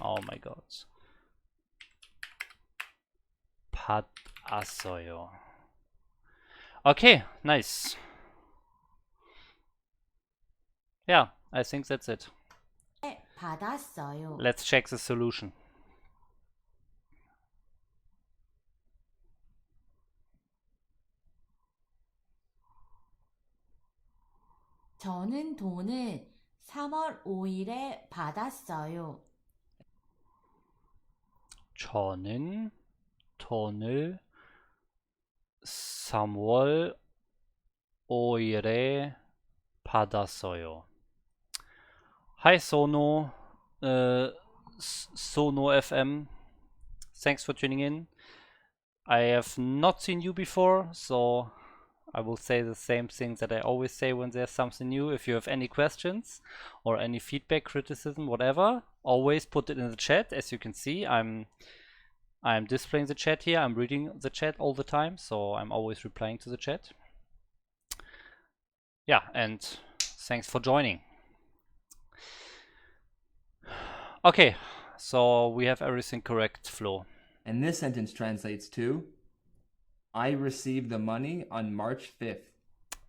Oh my god. 받았어요. Okay, nice. Yeah, I think that's it. 받았어요. Let's check the solution. 저는 돈을 3월 5일에 받았어요. 저는 돈을 3월 5일에 받았어요. Hi Sono, Sono FM. Thanks for tuning in. I have not seen you before, so I will say the same things that I always say when there's something new. If you have any questions or any feedback, criticism, whatever, always put it in the chat. As you can see, I'm displaying the chat here. I'm reading the chat all the time, so I'm always replying to the chat. Yeah, and thanks for joining. Okay, so we have everything correct, Flo. And this sentence translates to, I received the money on March 5th.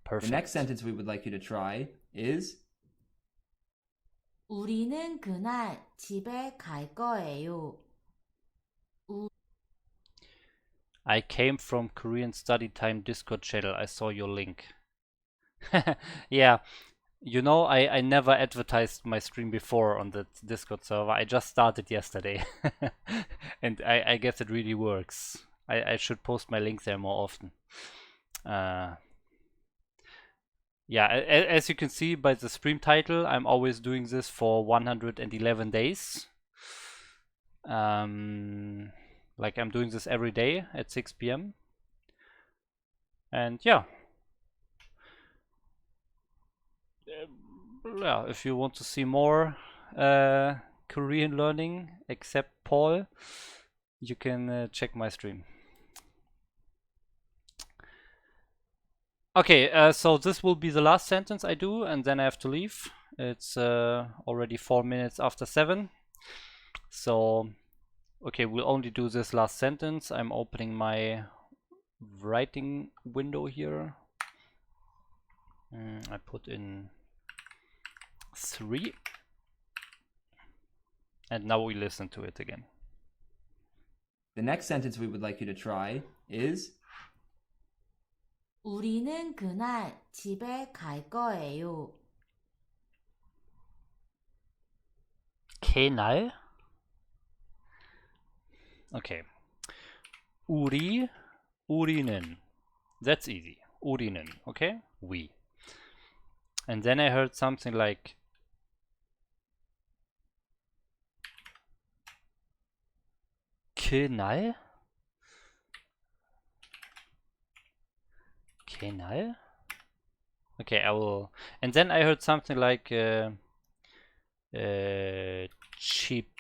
Perfect. The next sentence we would like you to try is, 우리는 그날 집에 갈 거예요. I came from Korean Study Time Discord channel. I saw your link. Yeah, you know, I never advertised my stream before on the Discord server. I just started yesterday. And I guess it really works. I should post my link there more often. Yeah, as you can see by the stream title, I'm always doing this for 111 days. Like I'm doing this every day at 6 p.m. And yeah. Yeah, if you want to see more Korean learning, except Paul, you can check my stream. Okay, so this will be the last sentence I do, and then I have to leave. It's already 4 minutes after 7. So, okay, we'll only do this last sentence. I'm opening my writing window here. I put in 3. And now we listen to it again. The next sentence we would like you to try is 우리는 그날 집에 갈 거예요. 그날? Okay. 우리는. That's easy. 우리는, okay? We. And then I heard something like 그날? 그날? Okay, I will. And then I heard something like cheap.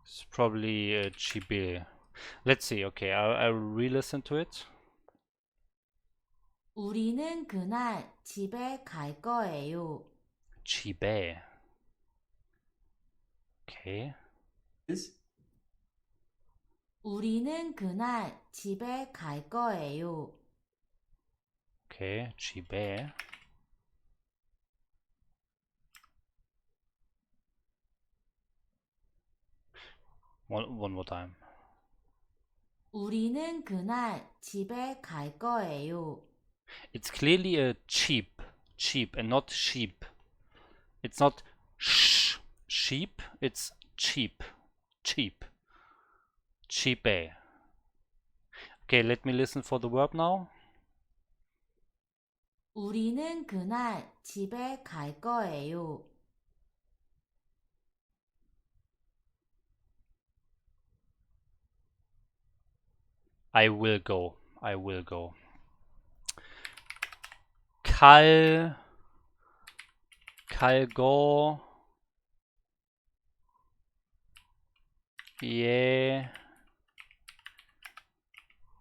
It's probably chibil. Let's see. Okay, I'll re-listen to it. 우리는 그날 집에 갈 거예요. 집에. Okay. is 우리는 그날 집에 갈 거예요. Okay, 집에. One more time. 우리는 그날 집에 갈 거예요. It's clearly a cheap, and not sheep. It's not sheep, it's cheap, cheape. Okay, let me listen for the verb now. 우리는 그날 집에 갈 거예요. I will go. 갈고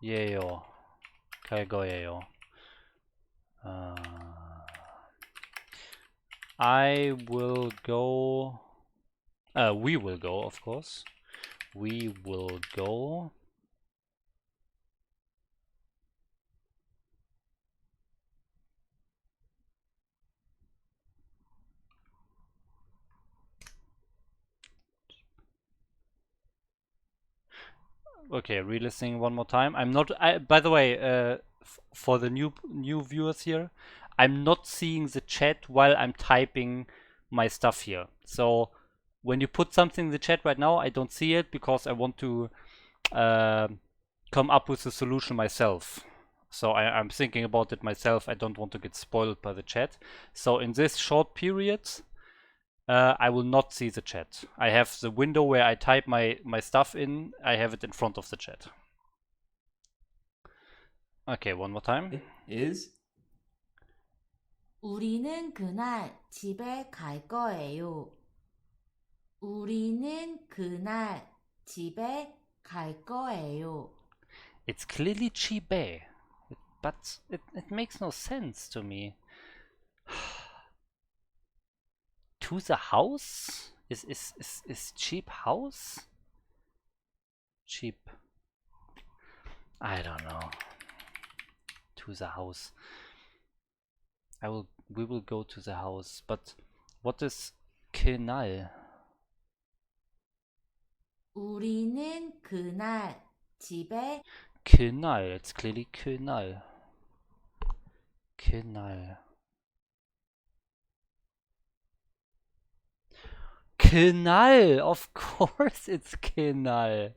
예요. 갈거예요. I will go. We will go, of course. We will go. Okay, re-listening one more time. I'm not. By the way, for the new viewers here, I'm not seeing the chat while I'm typing my stuff here. So when you put something in the chat right now, I don't see it because I want to come up with a solution myself. So I'm thinking about it myself. I don't want to get spoiled by the chat. So in this short period, I will not see the chat. I have the window where I type my stuff in. I have it in front of the chat. Okay, one more time. is 우리는 그날 집에 갈 거예요. 우리는 그날 집에 갈 거예요. It's clearly chibe, but it makes no sense to me. To the house? Is cheap house? Cheap. I don't know. To the house. We will go to the house, but what is 그날? 우리는 그날 집에 그날. It's clearly 그날. 그날. 그날! Of course it's 그날.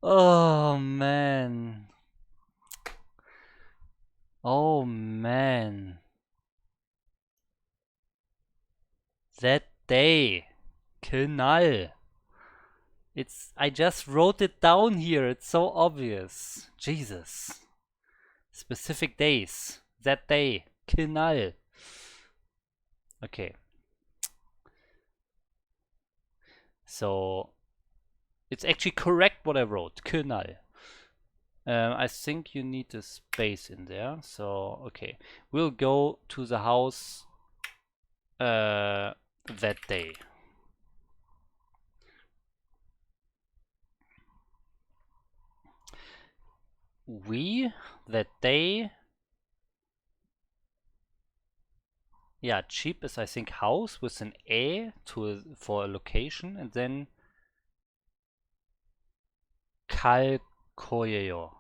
Oh man. Oh man. That day. Knall. I just wrote it down here. It's so obvious. Jesus. Specific days. That day. Knall. Okay. So it's actually correct what I wrote. Knall. I think you need a space in there. So okay. We'll go to the house that day. We that day. Yeah, cheap is I think house with an A for a location, and then 갈 거예요.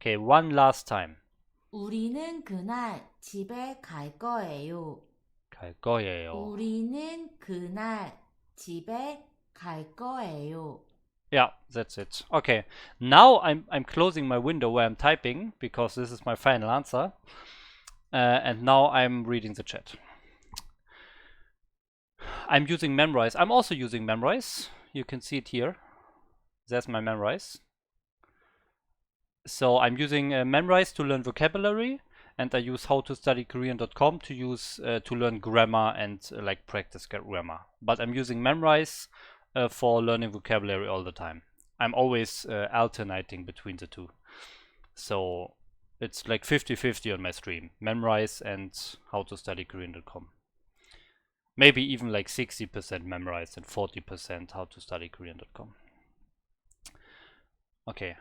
Okay, one last time. 우리는 그날 집에 갈 거예요. 갈 거예요. 우리는 그날 집에 갈 거예요. Yeah, that's it. Okay, now I'm closing my window where I'm typing because this is my final answer. And now I'm reading the chat. I'm using MasterReY. I'm also using MasterReY. You can see it here. There's my MasterReY. So I'm using MasterReY to learn vocabulary, and I use howtostudykorean.com to use to learn grammar and like practice grammar. But I'm using MasterReY for learning vocabulary all the time. I'm always alternating between the two. So it's like 50-50 on my stream. MasterReY and howtostudykorean.com. Maybe even like 60% MasterReY and 40% howtostudykorean.com. Okay.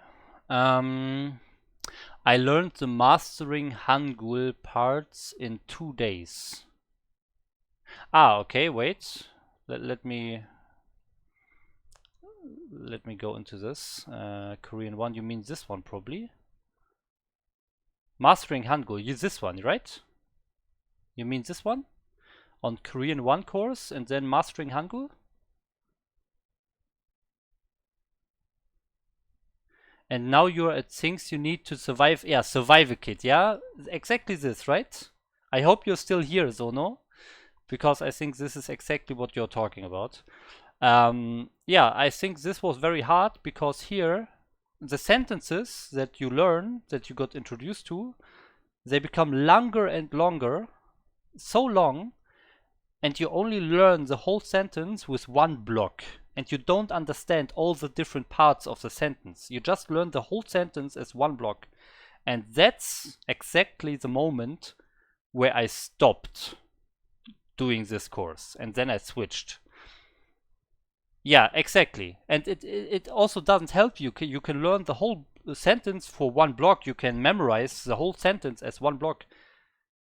I learned the mastering Hangul parts in 2 days. Ah, okay, wait. Let me go into this. Korean 1, you mean this one probably? Mastering Hangul, this one, right? You mean this one? On Korean 1 course and then Mastering Hangul? And now you're at things you need to survive. Yeah, survival kit. Yeah, exactly this, right? I hope you're still here, Zono, because I think this is exactly what you're talking about. Yeah, I think this was very hard because here the sentences that you learn, that you got introduced to, they become longer and longer, so long, and you only learn the whole sentence with one block. And you don't understand all the different parts of the sentence. You just learn the whole sentence as one block. And that's exactly the moment where I stopped doing this course. And then I switched. Yeah, exactly. And it also doesn't help you. You can learn the whole sentence for one block. You can memorize the whole sentence as one block.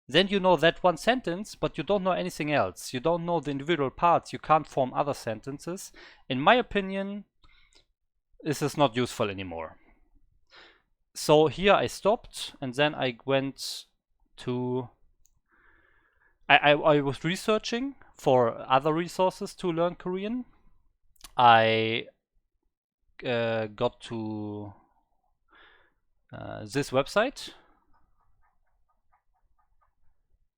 Then you know that one sentence, but you don't know anything else. You don't know the individual parts. You can't form other sentences. In my opinion, this is not useful anymore. So here I stopped, and then I went to... I was researching for other resources to learn Korean. I got to this website,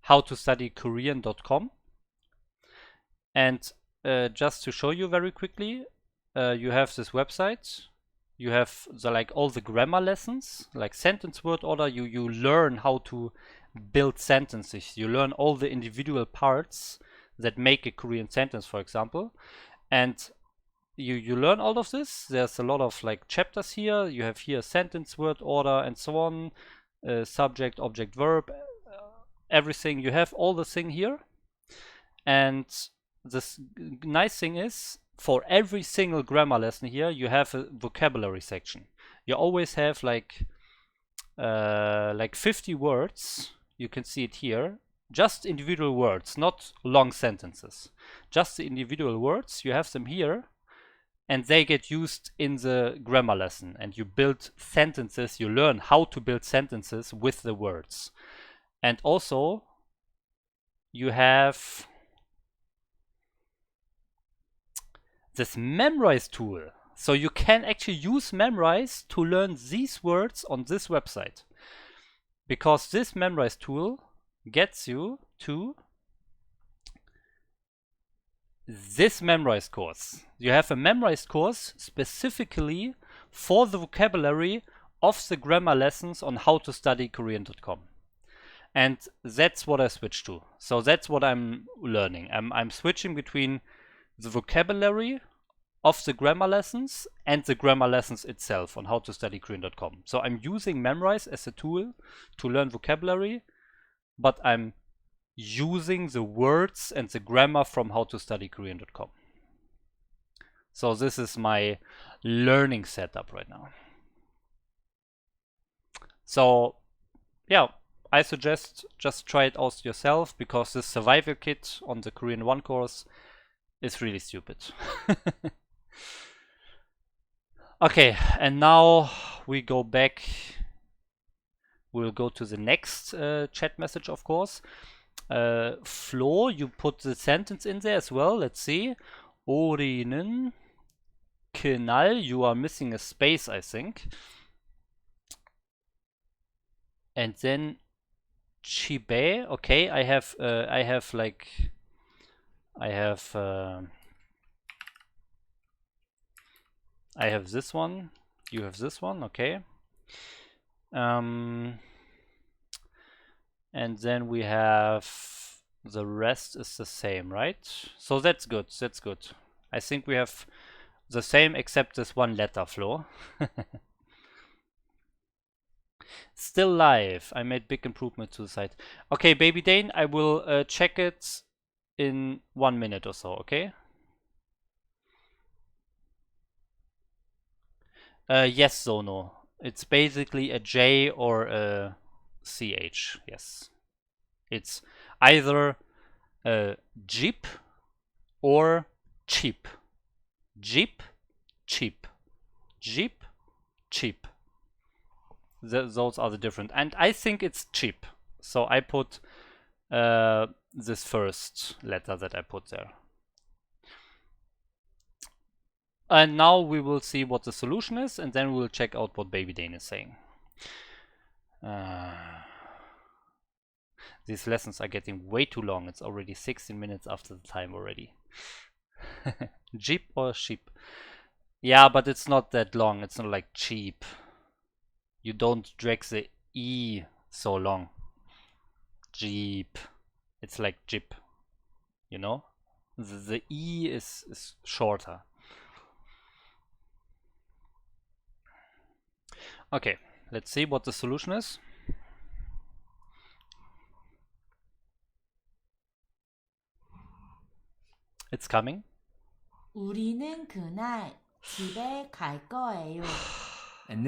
howtostudykorean.com, and just to show you very quickly, you have this website. You have like all the grammar lessons, like sentence word order. You learn how to build sentences. You learn all the individual parts that make a Korean sentence, for example, and you learn all of this. There's a lot of like chapters here. You have here sentence word order and so on, subject, object, verb. Everything, you have all the thing here. And this nice thing is, for every single grammar lesson here, you have a vocabulary section. You always have like 50 words. You can see it here. Just individual words, not long sentences. Just the individual words. You have them here, and they get used in the grammar lesson. And you build sentences. You learn how to build sentences with the words. And also, you have this MasterReY tool. So you can actually use MasterReY to learn these words on this website. because this memorize tool gets you to this memorized course. You have a memorized course specifically for the vocabulary of the grammar lessons on how to study Korean.com. And that's what I switched to. So that's what I'm learning. I'm switching between the vocabulary of the grammar lessons and the grammar lessons itself on how to study Korean.com. So I'm using Memrise as a tool to learn vocabulary, but I'm using the words and the grammar from how to study Korean.com. So this is my learning setup right now. So yeah, I suggest just try it out yourself, because this survival kit on the Korean 1 course is really stupid. Okay, and now we go back. We'll go to the next chat message, of course. Flo, you put the sentence in there as well. Let's see. Orinen Knall, you are missing a space, I think. And then Chibe, okay, I have this one, you have this one, okay. And then we have the rest is the same, right? So that's good, that's good. I think we have the same except this one letter flow. Still live. I made big improvement to the site. Okay, Baby Dane, I will check it in 1 minute or so, okay? Yes, Zono. It's basically a J or a CH, yes. It's either Jeep or cheap. Jeep, cheap. Jeep, cheap. Those are the different. And I think it's cheap. So I put this first letter that I put there. And now we will see what the solution is, and then we'll check out what Baby Dane is saying. These lessons are getting way too long. It's already 16 minutes after the time already. Jeep or sheep? Yeah, but it's not that long. It's not like cheap. You don't drag the E so long. Jeep. It's like Jeep. You know? The E is shorter. Okay, let's see what the solution is. It's coming. 우리는 그날 집에 갈 거예요. And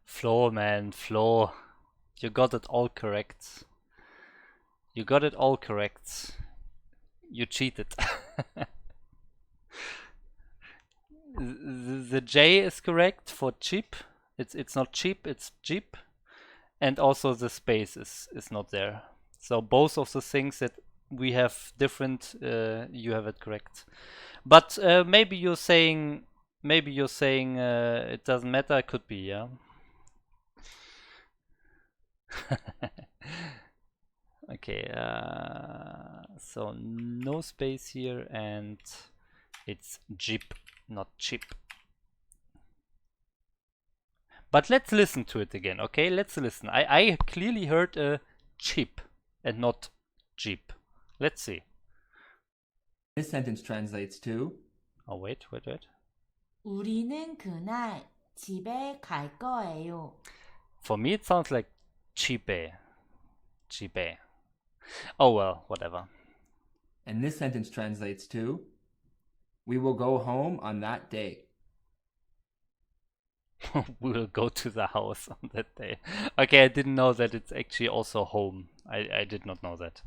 Flo, man, Flo. You got it all correct. You got it all correct. You cheated. The J is correct for cheap. It's not cheap, it's Jeep. And also the space is not there. So both of the things that we have different, you have it correct. But maybe you're saying it doesn't matter. It could be, yeah. Okay, so no space here, and it's Jeep, not cheap. But let's listen to it again, okay? Let's listen. I clearly heard a cheap and not Jeep. Let's see. this sentence translates to, Oh, wait. 우리는 그날 집에 갈 거예요. For me, it sounds like cheape. Cheape. Oh, well, whatever. and this sentence translates to, we will go home on that day. We'll go to the house on that day. Okay, I didn't know that it's actually also home. I did not know that.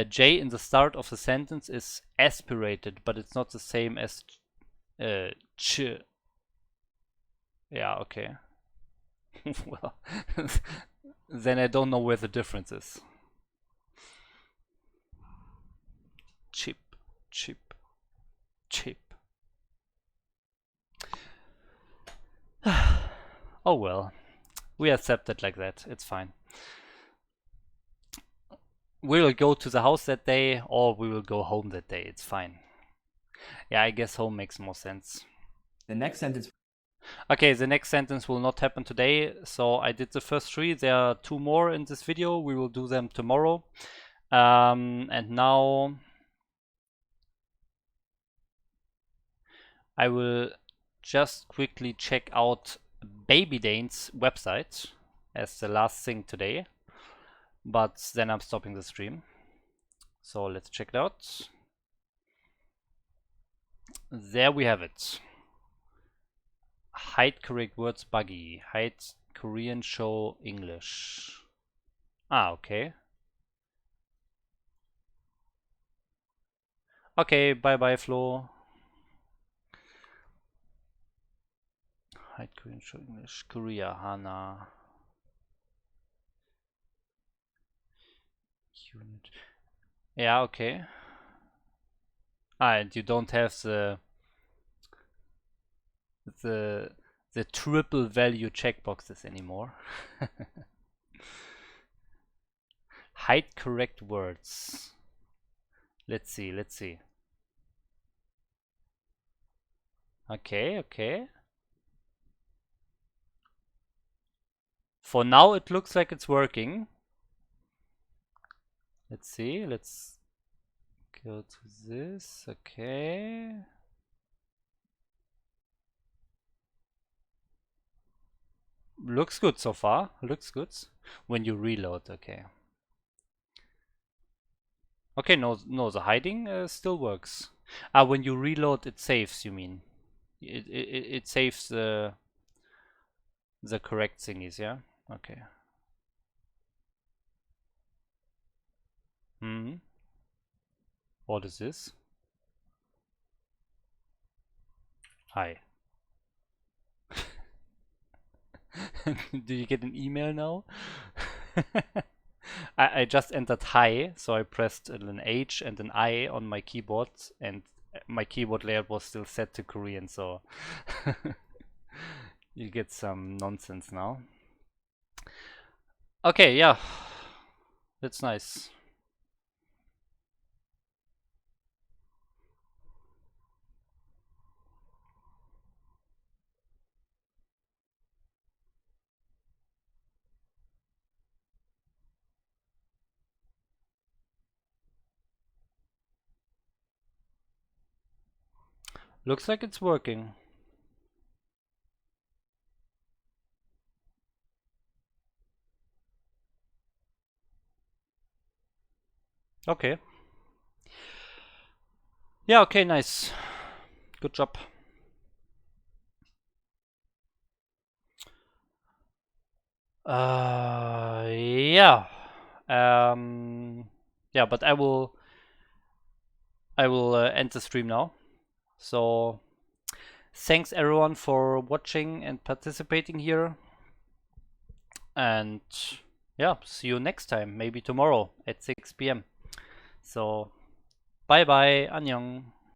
J in the start of the sentence is aspirated, but it's not the same as ch. Yeah, okay. Well, then I don't know where the difference is. Cheap, cheap, cheap. Oh well, we accept it like that. It's fine. We'll go to the house that day, or we will go home that day. It's fine. Yeah, I guess home makes more sense. The next sentence. Okay, the next sentence will not happen today. So I did the first 3. There are 2 more in this video. We will do them tomorrow. And now I will just quickly check out Baby Dane's website as the last thing today. But then I'm stopping the stream. So let's check it out. There we have it. Hide correct words buggy. Hide Korean show English. Ah, okay. Okay, bye bye Flo. Hide Korean show English. Korea, Hana. Unit. Yeah, okay. Ah, and you don't have the triple value checkboxes anymore. Hide correct words. Let's see, let's see. Okay, okay. For now it looks like it's working. Let's see, let's go to this. Okay. Looks good so far. Looks good. When you reload, okay. Okay, no, the hiding still works. Ah, when you reload, it saves. You mean? It saves the correct thingies, yeah. Okay. Hmm. What is this? Hi. Do you get an email now? I just entered hi, so I pressed an H and an I on my keyboard, and my keyboard layout was still set to Korean, so you get some nonsense now. Okay, yeah, that's nice. Looks like it's working. Okay. Yeah, okay, nice. Good job. Yeah. Yeah, but I will end the stream now. So thanks everyone for watching and participating here. And yeah, see you next time, maybe tomorrow at 6 p.m. So bye bye, annyeong.